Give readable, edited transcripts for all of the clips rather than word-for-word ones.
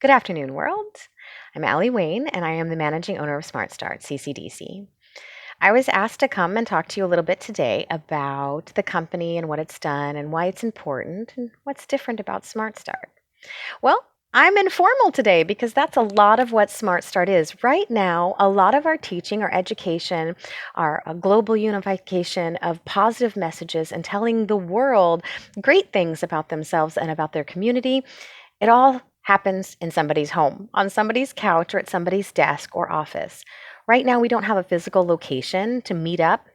Good afternoon, world. I'm Allie Wayne, and I am the managing owner of Smart Start, CCDC. I was asked to come and talk to you a little bit today about the company and what it's done and why it's important and what's different about Smart Start. Well, I'm informal today because that's a lot of what Smart Start is. Right now, a lot of our teaching, our education, our global unification of positive messages and telling the world great things about themselves and about their community, it all happens in somebody's home, on somebody's couch, or at somebody's desk or office. Right now, we don't have a physical location to meet up.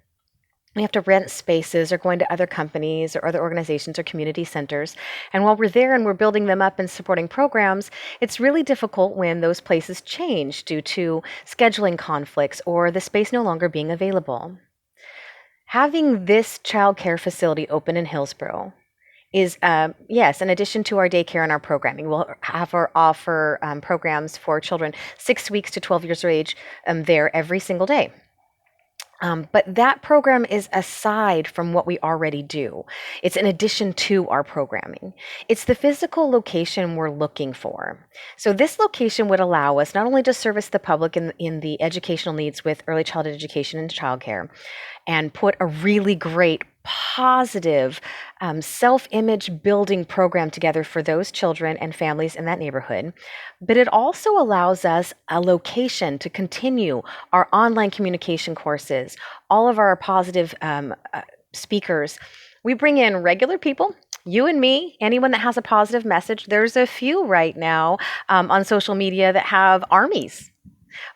We have to rent spaces or go into other companies or other organizations or community centers. And while we're there and we're building them up and supporting programs, it's really difficult when those places change due to scheduling conflicts or the space no longer being available. Having this child care facility open in Hillsborough is yes, in addition to our daycare and our programming, we'll offer programs for children 6 weeks to 12 years of age there every single day. But that program is aside from what we already do. It's in addition to our programming. It's the physical location we're looking for. So this location would allow us not only to service the public in the educational needs with early childhood education and childcare, and put a really great positive self-image building program together for those children and families in that neighborhood. But it also allows us a location to continue our online communication courses, all of our positive speakers. We bring in regular people, you and me, anyone that has a positive message. There's a few right now on social media that have armies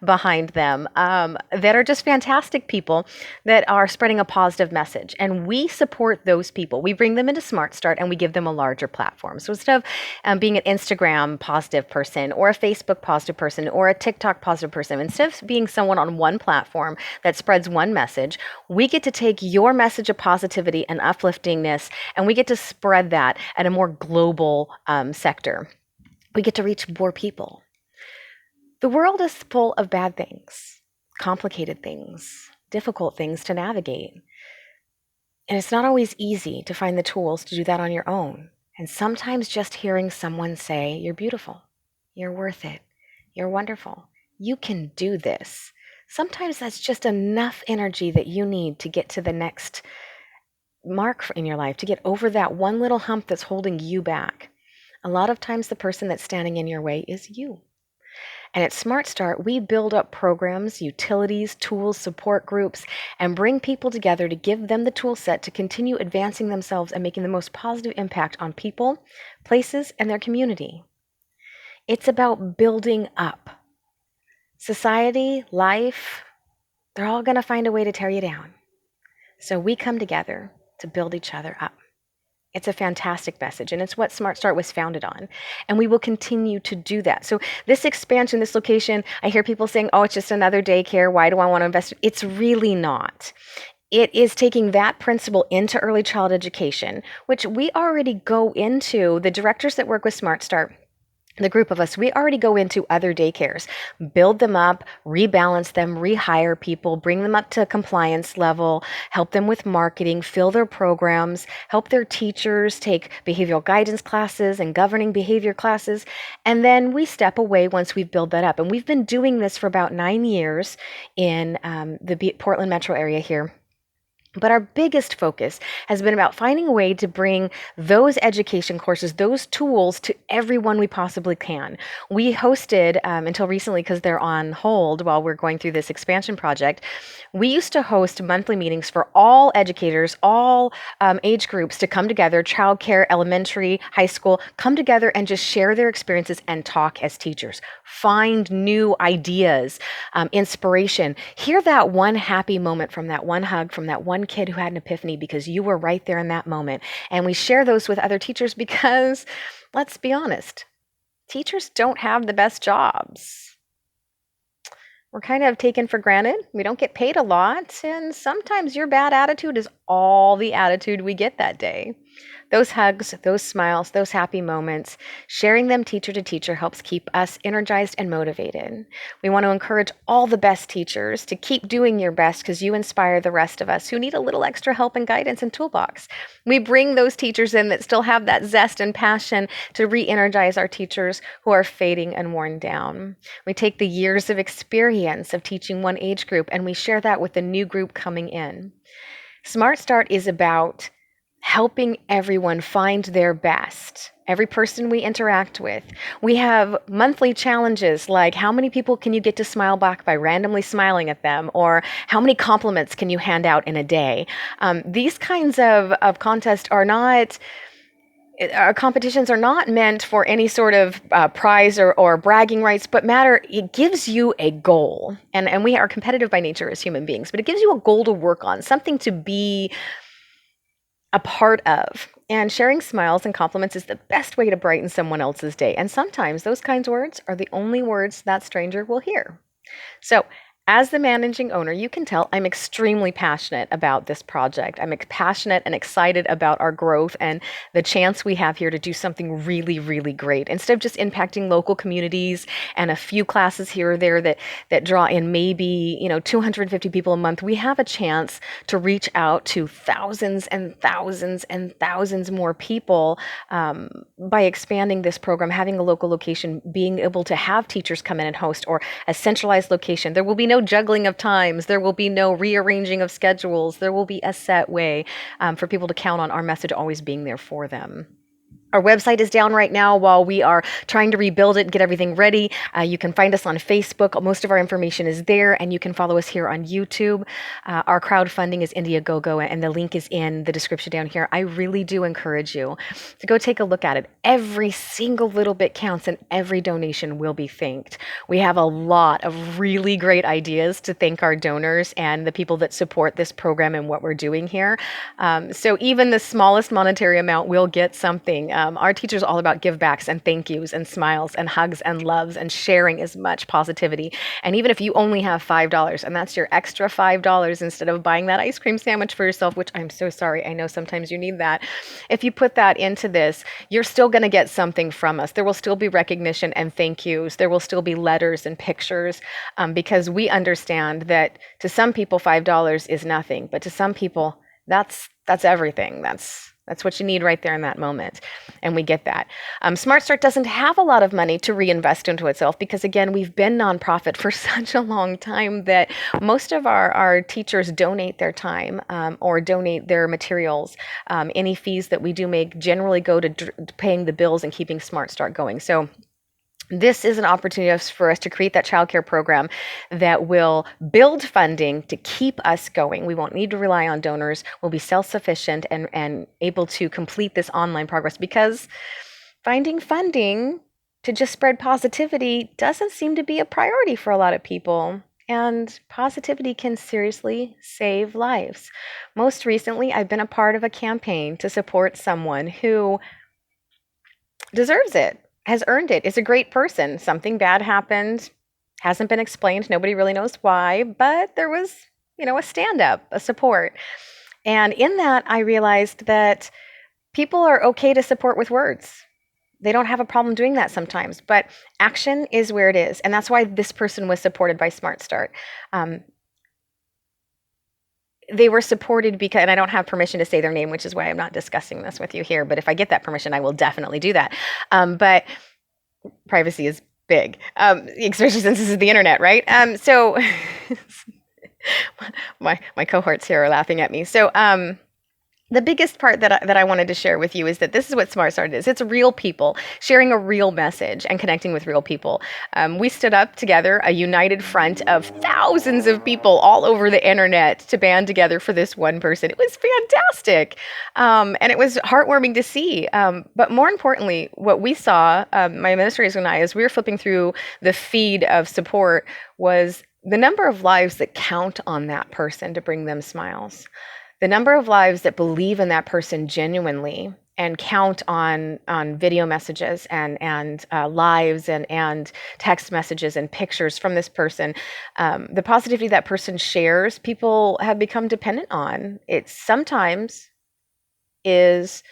behind them that are just fantastic people that are spreading a positive message. And we support those people. We bring them into Smart Start and we give them a larger platform. So instead of being an Instagram positive person or a Facebook positive person or a TikTok positive person, instead of being someone on one platform that spreads one message, we get to take your message of positivity and upliftingness and we get to spread that at a more global sector. We get to reach more people. The world is full of bad things, complicated things, difficult things to navigate. And it's not always easy to find the tools to do that on your own. And sometimes just hearing someone say, "You're beautiful, you're worth it, you're wonderful, you can do this." Sometimes that's just enough energy that you need to get to the next mark in your life, to get over that one little hump that's holding you back. A lot of times, the person that's standing in your way is you. And at Smart Start, we build up programs, utilities, tools, support groups, and bring people together to give them the tool set to continue advancing themselves and making the most positive impact on people, places, and their community. It's about building up. Society, life, they're all going to find a way to tear you down. So we come together to build each other up. It's a fantastic message, and it's what Smart Start was founded on. And we will continue to do that. So this expansion, this location, I hear people saying, "Oh, it's just another daycare. Why do I want to invest?" It's really not. It is taking that principle into early child education, which we already go into. The directors that work with Smart Start, the group of us, we already go into other daycares, build them up, rebalance them, rehire people, bring them up to compliance level, help them with marketing, fill their programs, help their teachers take behavioral guidance classes and governing behavior classes. And then we step away once we've built that up. And we've been doing this for about 9 years in the Portland metro area here. But our biggest focus has been about finding a way to bring those education courses, those tools to everyone we possibly can. We hosted, until recently, because they're on hold while we're going through this expansion project, we used to host monthly meetings for all educators, all age groups to come together, childcare, elementary, high school, come together and just share their experiences and talk as teachers. Find new ideas, inspiration. Hear that one happy moment from that one hug, from that one kid who had an epiphany because you were right there in that moment. And we share those with other teachers because, let's be honest, teachers don't have the best jobs. We're kind of taken for granted. We don't get paid a lot. And sometimes your bad attitude is all the attitude we get that day. Those hugs, those smiles, those happy moments, sharing them teacher to teacher helps keep us energized and motivated. We want to encourage all the best teachers to keep doing your best because you inspire the rest of us who need a little extra help and guidance and toolbox. We bring those teachers in that still have that zest and passion to re-energize our teachers who are fading and worn down. We take the years of experience of teaching one age group and we share that with the new group coming in. Smart Start is about helping everyone find their best. Every person we interact with. We have monthly challenges like how many people can you get to smile back by randomly smiling at them, or how many compliments can you hand out in a day. These kinds of contests are not our competitions are not meant for any sort of prize or bragging rights, but it gives you a goal. And we are competitive by nature as human beings, but it gives you a goal to work on, something to be a part of. And sharing smiles and compliments is the best way to brighten someone else's day. And sometimes those kinds of words are the only words that stranger will hear. So, as the managing owner, you can tell I'm extremely passionate about this project. I'm passionate and excited about our growth and the chance we have here to do something really, really great. Instead of just impacting local communities and a few classes here or there that draw in maybe 250 people a month, we have a chance to reach out to thousands and thousands and thousands more people by expanding this program, having a local location, being able to have teachers come in and host, or a centralized location. There will be no juggling of times. There will be no rearranging of schedules. There will be a set way for people to count on our message always being there for them. Our website is down right now while we are trying to rebuild it and get everything ready. You can find us on Facebook. Most of our information is there, and you can follow us here on YouTube. Our crowdfunding is Indiegogo, and the link is in the description down here. I really do encourage you to go take a look at it. Every single little bit counts, and every donation will be thanked. We have a lot of really great ideas to thank our donors and the people that support this program and what we're doing here. So even the smallest monetary amount will get something. Our teachers are all about give backs and thank yous and smiles and hugs and loves and sharing as much positivity. And even if you only have $5 and that's your extra $5 instead of buying that ice cream sandwich for yourself, which I'm so sorry, I know sometimes you need that. If you put that into this, you're still going to get something from us. There will still be recognition and thank yous. There will still be letters and pictures because we understand that to some people $5 is nothing, but to some people that's everything. That's what you need right there in that moment. And we get that. Smart Start doesn't have a lot of money to reinvest into itself because, again, we've been nonprofit for such a long time that most of our teachers donate their time or donate their materials. Any fees that we do make generally go to paying the bills and keeping Smart Start going. So this is an opportunity for us to create that childcare program that will build funding to keep us going. We won't need to rely on donors. We'll be self-sufficient and able to complete this online progress because finding funding to just spread positivity doesn't seem to be a priority for a lot of people. And positivity can seriously save lives. Most recently, I've been a part of a campaign to support someone who deserves it, has earned it, is a great person. Something bad happened, hasn't been explained. Nobody really knows why, but there was, a stand-up, a support. And in that, I realized that people are okay to support with words. They don't have a problem doing that sometimes, but action is where it is. And that's why this person was supported by Smart Start. They were supported because, and I don't have permission to say their name, which is why I'm not discussing this with you here. But if I get that permission, I will definitely do that. But privacy is big, especially since this is the internet, right? So my cohorts here are laughing at me. So the biggest part that I wanted to share with you is that this is what Smart Start is. It's real people sharing a real message and connecting with real people. We stood up together, a united front of thousands of people all over the internet to band together for this one person. It was fantastic. And it was heartwarming to see. But more importantly, what we saw, my administrators and I, as we were flipping through the feed of support, was the number of lives that count on that person to bring them smiles. The number of lives that believe in that person genuinely and count on video messages and lives and text messages and pictures from this person, the positivity that person shares, people have become dependent on. It sometimes is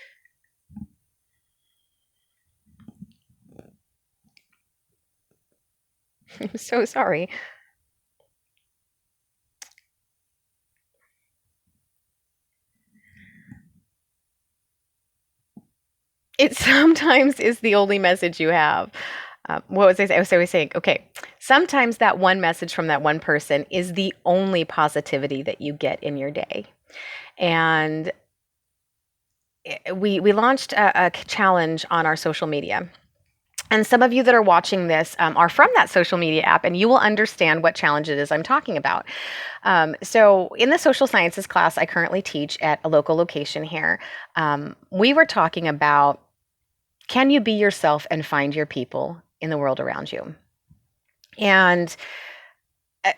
I'm so sorry. It sometimes is the only message you have. What was I saying? I was saying, okay, sometimes that one message from that one person is the only positivity that you get in your day. And we launched a challenge on our social media. And some of you that are watching this are from that social media app, and you will understand what challenge it is I'm talking about. So, in the social sciences class I currently teach at a local location here, we were talking about, can you be yourself and find your people in the world around you? And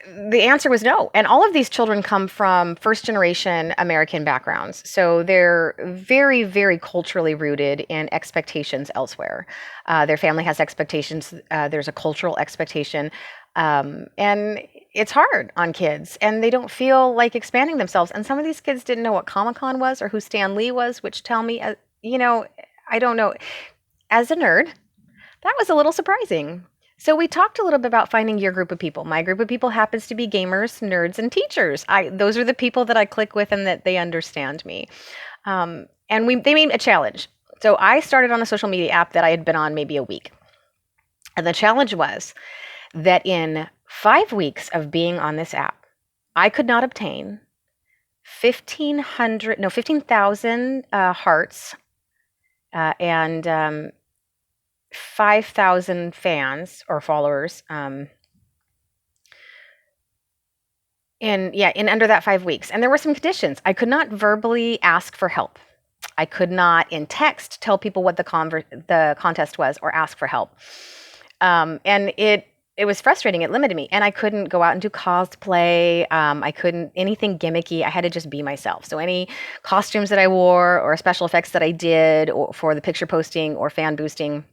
the answer was no. And all of these children come from first generation American backgrounds. So they're very, very culturally rooted in expectations elsewhere. Their family has expectations, there's a cultural expectation. And it's hard on kids, and they don't feel like expanding themselves. And some of these kids didn't know what Comic Con was or who Stan Lee was, which tell me, I don't know. As a nerd, that was a little surprising. So we talked a little bit about finding your group of people. My group of people happens to be gamers, nerds, and teachers. Those are the people that I click with and that they understand me. And they made a challenge. So I started on a social media app that I had been on maybe a week. And the challenge was that in 5 weeks of being on this app, I could not obtain 15,000 hearts and 5,000 fans or followers in under that 5 weeks. And there were some conditions. I could not verbally ask for help. I could not in text tell people what the contest was or ask for help. And it was frustrating. It limited me. And I couldn't go out and do cosplay. I couldn't anything gimmicky. I had to just be myself. So any costumes that I wore or special effects that I did for the picture posting or fan boosting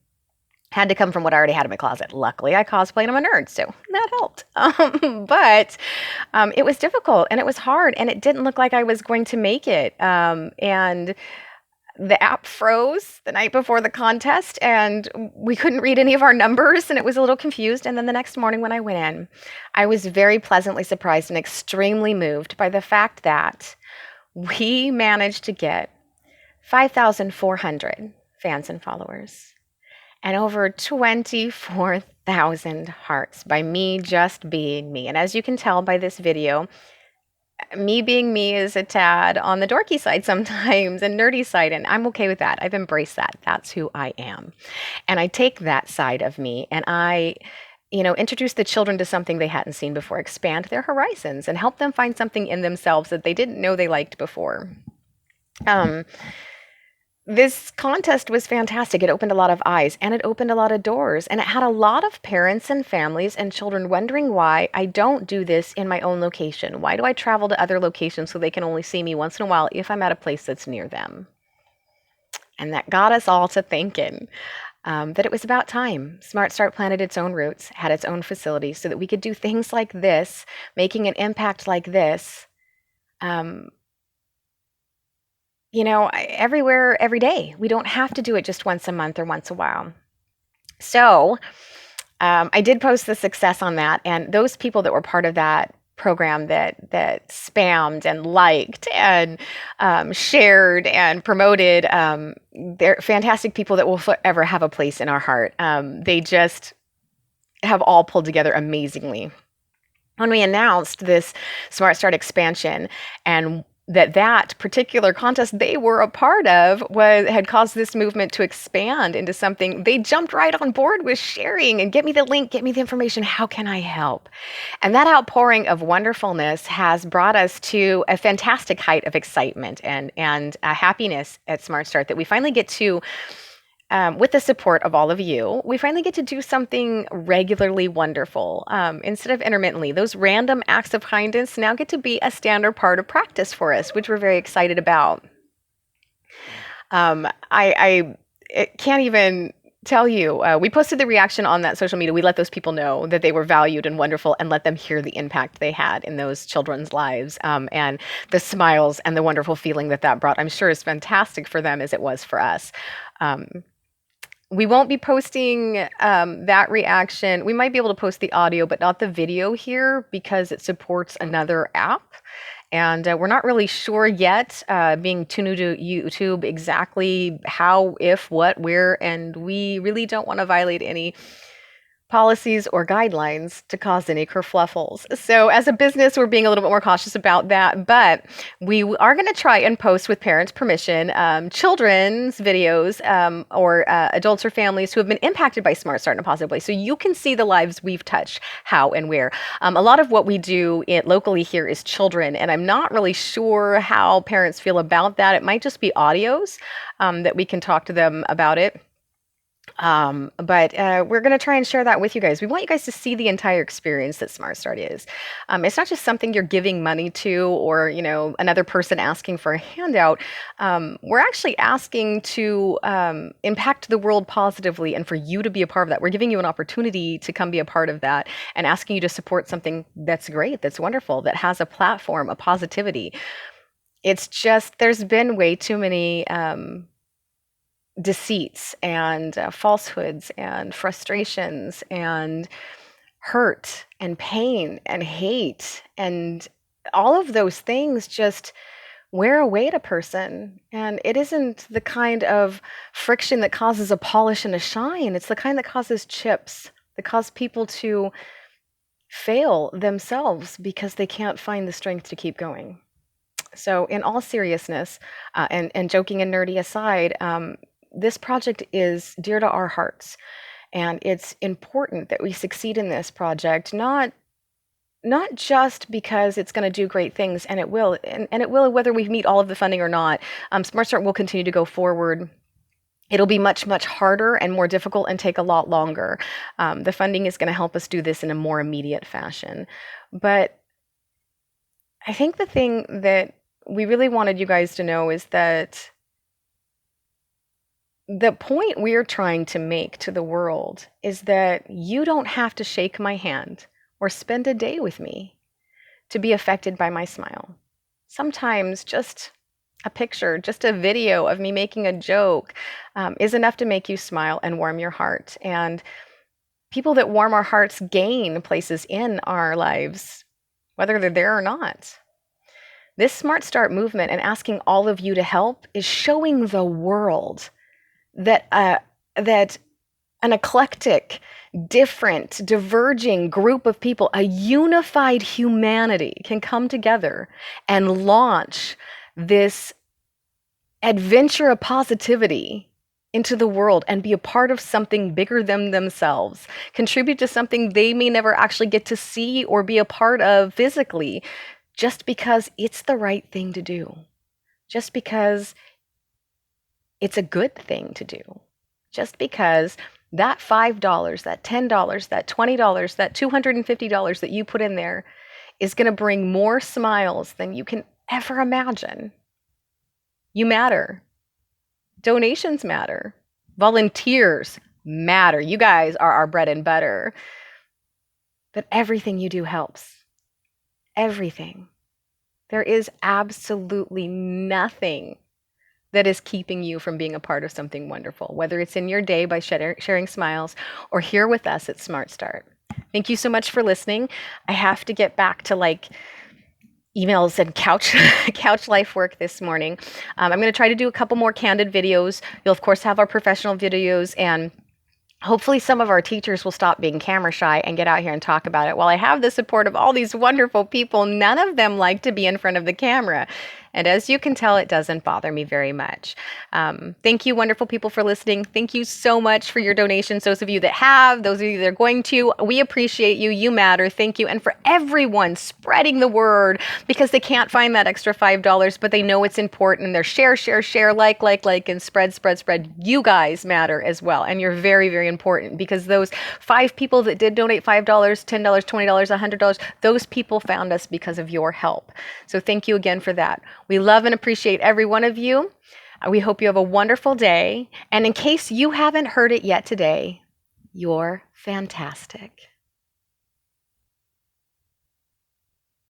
had to come from what I already had in my closet. Luckily, I cosplayed. I'm a nerd, so that helped. But it was difficult, and it was hard, and it didn't look like I was going to make it. And the app froze the night before the contest, and we couldn't read any of our numbers, and it was a little confused. And then the next morning when I went in, I was very pleasantly surprised and extremely moved by the fact that we managed to get 5,400 fans and followers and over 24,000 hearts by me just being me. And as you can tell by this video, me being me is a tad on the dorky side sometimes and nerdy side, and I'm okay with that. I've embraced that. That's who I am. And I take that side of me and I introduce the children to something they hadn't seen before, expand their horizons, and help them find something in themselves that they didn't know they liked before. This contest was fantastic. It opened a lot of eyes and it opened a lot of doors. And it had a lot of parents and families and children wondering why I don't do this in my own location. Why do I travel to other locations so they can only see me once in a while if I'm at a place that's near them? And that got us all to thinking that it was about time. Smart Start planted its own roots, had its own facilities so that we could do things like this, making an impact like this. Everywhere, every day. We don't have to do it just once a month or once a while. So I did post the success on that, and those people that were part of that program that spammed and liked and shared and promoted, they're fantastic people that will forever have a place in our heart. They just have all pulled together amazingly. When we announced this Smart Start expansion and that particular contest they were a part of had caused this movement to expand into something, they jumped right on board with sharing and get me the link, get me the information, how can I help? And that outpouring of wonderfulness has brought us to a fantastic height of excitement and happiness at Smart Start that we finally get to, with the support of all of you, we finally get to do something regularly wonderful instead of intermittently. Those random acts of kindness now get to be a standard part of practice for us, which we're very excited about. I can't even tell you. We posted the reaction on that social media. We let those people know that they were valued and wonderful and let them hear the impact they had in those children's lives, and the smiles and the wonderful feeling that brought, I'm sure, is fantastic for them as it was for us. We won't be posting that reaction. We might be able to post the audio, but not the video here because it supports another app. And we're not really sure yet, being too new to YouTube, exactly how, if, what, where, and we really don't want to violate any policies or guidelines to cause any kerfluffles. So as a business, we're being a little bit more cautious about that, but we are going to try and post with parents' permission children's videos or adults or families who have been impacted by Smart Start in a positive way. So you can see the lives we've touched, how and where. A lot of what we do locally here is children, and I'm not really sure how parents feel about that. It might just be audios that we can talk to them about it. But we're going to try and share that with you guys. We want you guys to see the entire experience that Smart Start is. It's not just something you're giving money to, or another person asking for a handout. We're actually asking to impact the world positively, and for you to be a part of that. We're giving you an opportunity to come be a part of that, and asking you to support something that's great, that's wonderful, that has a platform, a positivity. It's just there's been way too many deceits and falsehoods and frustrations and hurt and pain and hate, and all of those things just wear away at a person. And it isn't the kind of friction that causes a polish and a shine. It's the kind that causes chips, that cause people to fail themselves because they can't find the strength to keep going. So in all seriousness, and joking and nerdy aside, this project is dear to our hearts, and it's important that we succeed in this project, not just because it's going to do great things, and it will, and it will whether we meet all of the funding or not. Smart Start will continue to go forward. It'll be much, much harder and more difficult and take a lot longer. The funding is going to help us do this in a more immediate fashion. But I think the thing that we really wanted you guys to know is that the point we're trying to make to the world is that you don't have to shake my hand or spend a day with me to be affected by my smile. Sometimes just a picture, just a video of me making a joke is enough to make you smile and warm your heart. And people that warm our hearts gain places in our lives, whether they're there or not. This Smart Start movement and asking all of you to help is showing the world that an eclectic, different, diverging group of people, a unified humanity, can come together and launch this adventure of positivity into the world and be a part of something bigger than themselves, contribute to something they may never actually get to see or be a part of physically, just because it's the right thing to do, just because it's a good thing to do, just because that $5, that $10, that $20, that $250 that you put in there is going to bring more smiles than you can ever imagine. You matter. Donations matter. Volunteers matter. You guys are our bread and butter. But everything you do helps. Everything. There is absolutely nothing that is keeping you from being a part of something wonderful, whether it's in your day by sharing smiles or here with us at Smart Start. Thank you so much for listening. I have to get back to emails and couch life work this morning. I'm going to try to do a couple more candid videos. You'll of course have our professional videos, and hopefully some of our teachers will stop being camera shy and get out here and talk about it. While I have the support of all these wonderful people, none of them like to be in front of the camera. And as you can tell, it doesn't bother me very much. Thank you, wonderful people, for listening. Thank you so much for your donations. Those of you that have, those of you that are going to, we appreciate you. You matter. Thank you. And for everyone spreading the word, because they can't find that extra $5, but they know it's important. And they're share, like, and spread. You guys matter as well. And you're very, very important, because those 5 people that did donate $5, $10, $20, $100, those people found us because of your help. So thank you again for that. We love and appreciate every one of you. We hope you have a wonderful day. And in case you haven't heard it yet today, you're fantastic.